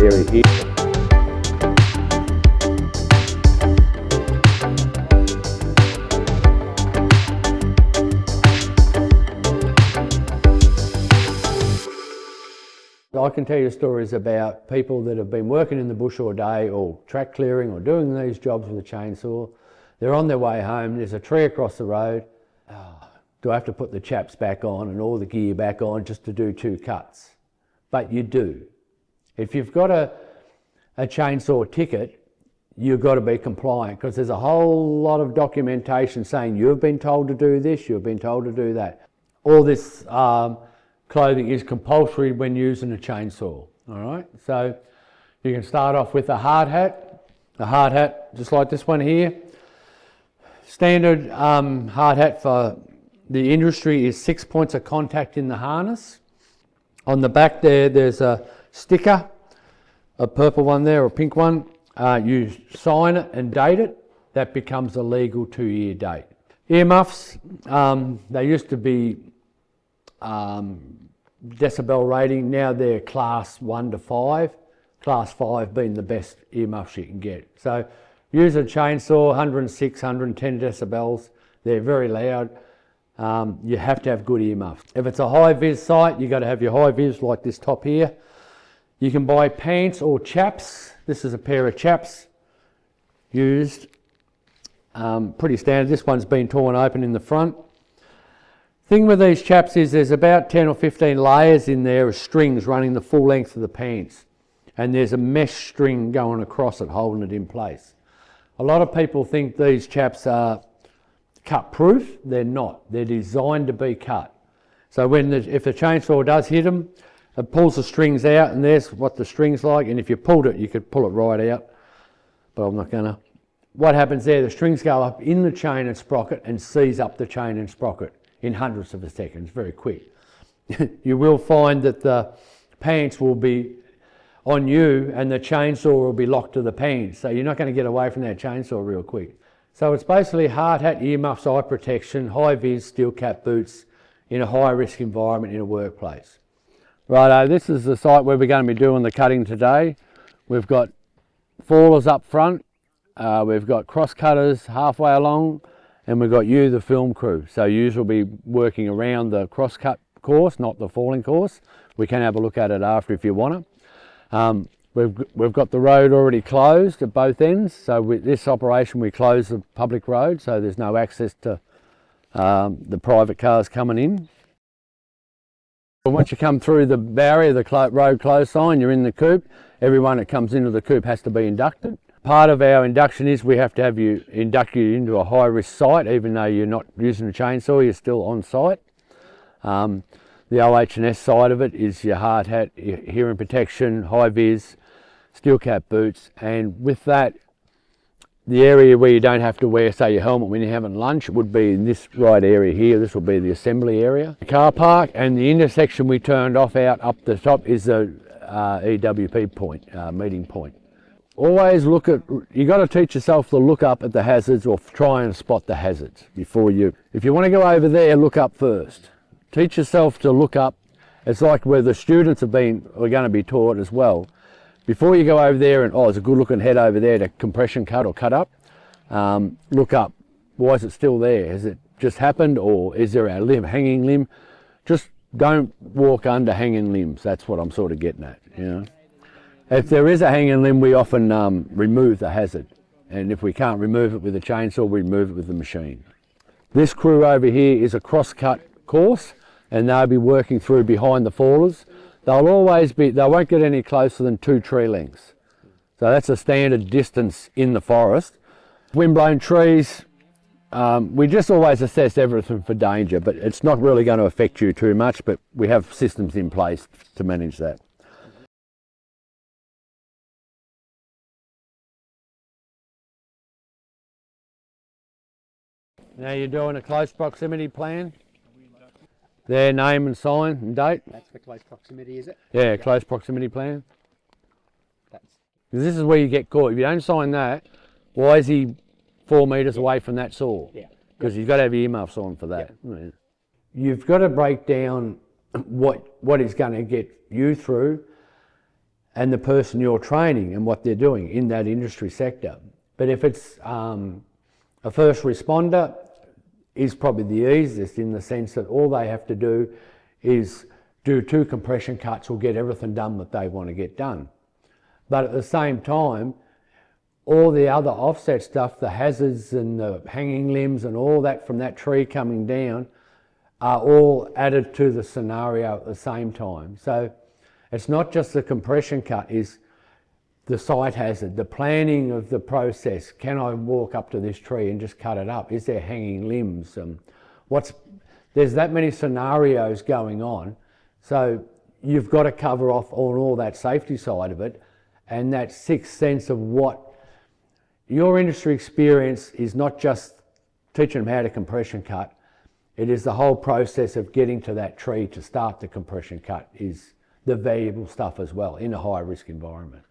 area here. I can tell you stories about people that have been working in the bush all day or track clearing or doing these jobs with a chainsaw. They're on their way home, there's a tree across the road. Oh, do I have to put the chaps back on and all the gear back on just to do 2 cuts? But you do. If you've got a chainsaw ticket, you've got to be compliant because there's a whole lot of documentation saying you've been told to do this, you've been told to do that. All this clothing is compulsory when using a chainsaw, all right? So you can start off with a hard hat, just like this one here. Standard hard hat for the industry is 6 points of contact in the harness. On the back there's a sticker, a purple one there or a pink one. You sign it and date it, that becomes a legal 2-year date. Earmuffs, they used to be decibel rating, now they're class 1 to 5, class 5 being the best earmuffs you can get. So use a chainsaw, 106, 110 decibels, they're very loud. You have to have good earmuffs. If it's a high-vis site, you've got to have your high-vis like this top here. You can buy pants or chaps. This is a pair of chaps used, pretty standard. This one's been torn open in the front. Thing with these chaps is there's about 10 or 15 layers in there of strings running the full length of the pants, and there's a mesh string going across it holding it in place. A lot of people think these chaps are cut proof. They're not. They're designed to be cut. So if the chainsaw does hit them, it pulls the strings out, and there's what the string's like, and if you pulled it you could pull it right out, but I'm not gonna. What happens there, the strings go up in the chain and sprocket and seize up the chain and sprocket in hundredths of a second, very quick. You will find that the pants will be on you and the chainsaw will be locked to the pants, so you're not going to get away from that chainsaw real quick. So it's basically hard hat, earmuffs, eye protection, high-vis steel cap boots in a high-risk environment in a workplace. Righto, this is the site where we're going to be doing the cutting today. We've got fallers up front, we've got cross cutters halfway along, and we've got you, the film crew. So you will be working around the cross-cut course, not the falling course. We can have a look at it after if you want to. We've got the road already closed at both ends. So with this operation, we close the public road, so there's no access to the private cars coming in. Once you come through the barrier, the road closed sign, you're in the coupe. Everyone that comes into the coupe has to be inducted. Part of our induction is we have to have you inducted into a high-risk site, even though you're not using a chainsaw, you're still on site. The WH&S side of it is your hard hat, your hearing protection, high-vis, steel cap boots, and with that, the area where you don't have to wear, say, your helmet when you're having lunch, it would be in this right area here. This will be the assembly area. The car park and the intersection we turned off out up the top is the EWP point, meeting point. Always look at, you got to teach yourself to look up at the hazards or try and spot the hazards before you. If you want to go over there, look up first. Teach yourself to look up. It's like where the students are going to be taught as well. Before you go over there and, oh, there's a good looking head over there to compression cut or cut up, look up. Why is it still there? Has it just happened, or is there a hanging limb? Just don't walk under hanging limbs. That's what I'm sort of getting at, you know. If there is a hanging limb, we often remove the hazard, and if we can't remove it with a chainsaw, we remove it with the machine. This crew over here is a cross-cut course, and they'll be working through behind the fallers. They won't get any closer than 2 tree lengths. So that's a standard distance in the forest. Windblown trees, we just always assess everything for danger, but it's not really going to affect you too much, but we have systems in place to manage that. Now you're doing a close proximity plan. Their name and sign and date. That's for close proximity, is it? Yeah, close proximity plan. Because this is where you get caught. If you don't sign that, why is he 4 metres away from that saw? Yeah. Because you've got to have earmuffs on for that. Yeah. You've got to break down what is going to get you through and the person you're training and what they're doing in that industry sector. But if it's a first responder, is probably the easiest in the sense that all they have to do is do 2 compression cuts or get everything done that they want to get done. But at the same time, all the other offset stuff, the hazards and the hanging limbs and all that from that tree coming down are all added to the scenario at the same time. So it's not just the compression cut, is the site hazard, the planning of the process. Can I walk up to this tree and just cut it up? Is there hanging limbs? There's that many scenarios going on. So you've got to cover off on all that safety side of it, and that sixth sense of what your industry experience is. Not just teaching them how to compression cut, it is the whole process of getting to that tree to start the compression cut is the valuable stuff as well in a high risk environment.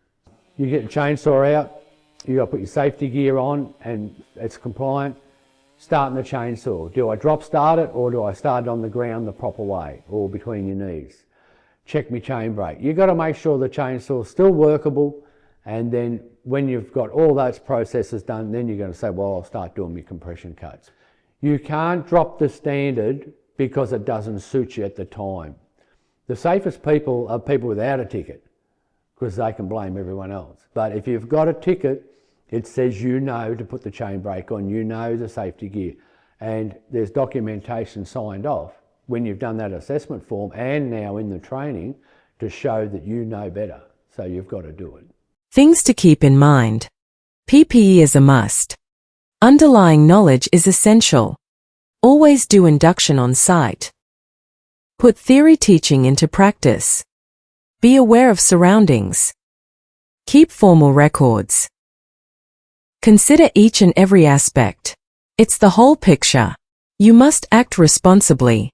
You get a chainsaw out, you got to put your safety gear on and it's compliant. Starting the chainsaw. Do I drop start it or do I start it on the ground the proper way or between your knees? Check my chain brake. You've got to make sure the chainsaw is still workable, and then when you've got all those processes done, then you're going to say, well, I'll start doing my compression cuts. You can't drop the standard because it doesn't suit you at the time. The safest people are people without a ticket, because they can blame everyone else. But if you've got a ticket, it says you know to put the chain brake on, you know the safety gear, and there's documentation signed off when you've done that assessment form and now in the training to show that you know better. So you've got to do it. Things to keep in mind. PPE is a must. Underlying knowledge is essential. Always do induction on site. Put theory teaching into practice. Be aware of surroundings. Keep formal records. Consider each and every aspect. It's the whole picture. You must act responsibly.